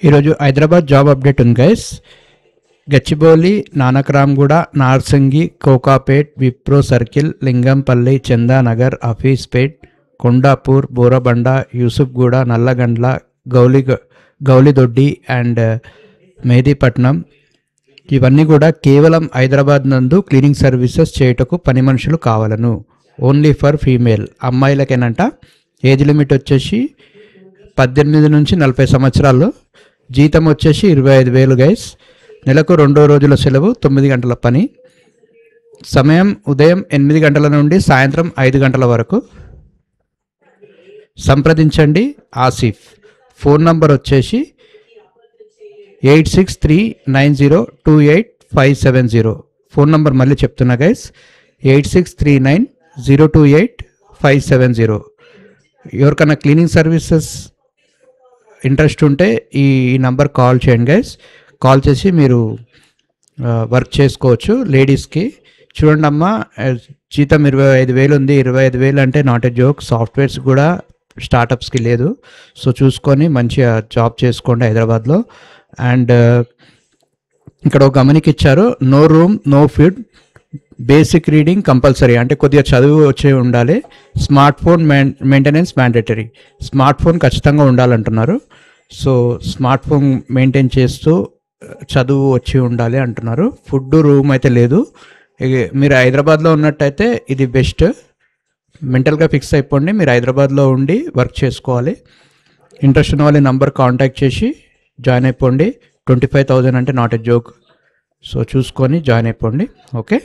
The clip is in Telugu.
ఈరోజు హైదరాబాద్ జాబ్ అప్డేట్ ఉంది guys. Gachibowli, Nanakramguda, Narsingi, Kokapet, Wipro circle, Lingampally, Chandanagar, Hafeezpet, Kondapur, Borabanda, Yousufguda, Nallagandla, Gowlidoddi and Mehdipatnam ఇవన్నీ కూడా కేవలం హైదరాబాద్ నందు క్లీనింగ్ సర్వీసెస్ చేయుటకు పని మనుషులు కావాలను. Only for female. అమ్మాయిలకేనంట. ఏజ్ లిమిట్ వచ్చేసి 18 నుంచి 40 సంవత్సరాలు. జీతం వచ్చేసి 25,000 గైస్. నెలకు 2 రోజుల సెలవు, 9 గంటల పని. సమయం ఉదయం 8 గంటల నుండి సాయంత్రం 5 గంటల వరకు. సంప్రదించండి ఆసిఫ్. ఫోన్ నంబర్ వచ్చేసి 8639028570. ఫోన్ నంబర్ మళ్ళీ చెప్తున్నా గైస్, 8639028570. ఎవరికైనా క్లీనింగ్ సర్వీసెస్ ఇంట్రెస్ట్ ఉంటే ఈ నంబర్ కాల్ చేయండి గైస్. కాల్ చేసి మీరు వర్క్ చేసుకోవచ్చు. లేడీస్కి చూడండి అమ్మ, జీతం 25,000 ఉంది. 25,000 అంటే నాట్ ఏ జోక్. సాఫ్ట్వేర్స్ కూడా స్టార్టప్స్కి లేదు. సో చూసుకొని మంచిగా జాబ్ చేసుకోండి హైదరాబాద్లో. అండ్ ఇక్కడ ఒక గమనిక ఇచ్చారు, no room no food, basic reading compulsory. అంటే కొద్దిగా చదువు వచ్చి ఉండాలి. Smart phone maintenance mandatory. Smart phone ఖచ్చితంగా ఉండాలంటున్నారు. సో స్మార్ట్ ఫోన్ మెయింటైన్ చేస్తూ చదువు వచ్చి ఉండాలి అంటున్నారు. ఫుడ్ రూమ్ అయితే లేదు. మీరు హైదరాబాద్లో ఉన్నట్టయితే ఇది బెస్ట్. మెంటల్గా ఫిక్స్ అయిపోండి, మీరు హైదరాబాద్లో ఉండి వర్క్ చేసుకోవాలి. ఇంట్రెస్ట్ ఉన్న వాళ్ళ నంబర్ కాంటాక్ట్ చేసి జాయిన్ అయిపోండి. 25,000 అంటే నాట్ ఎ జోక్. సో చూసుకొని జాయిన్ అయిపోండి. ఓకే.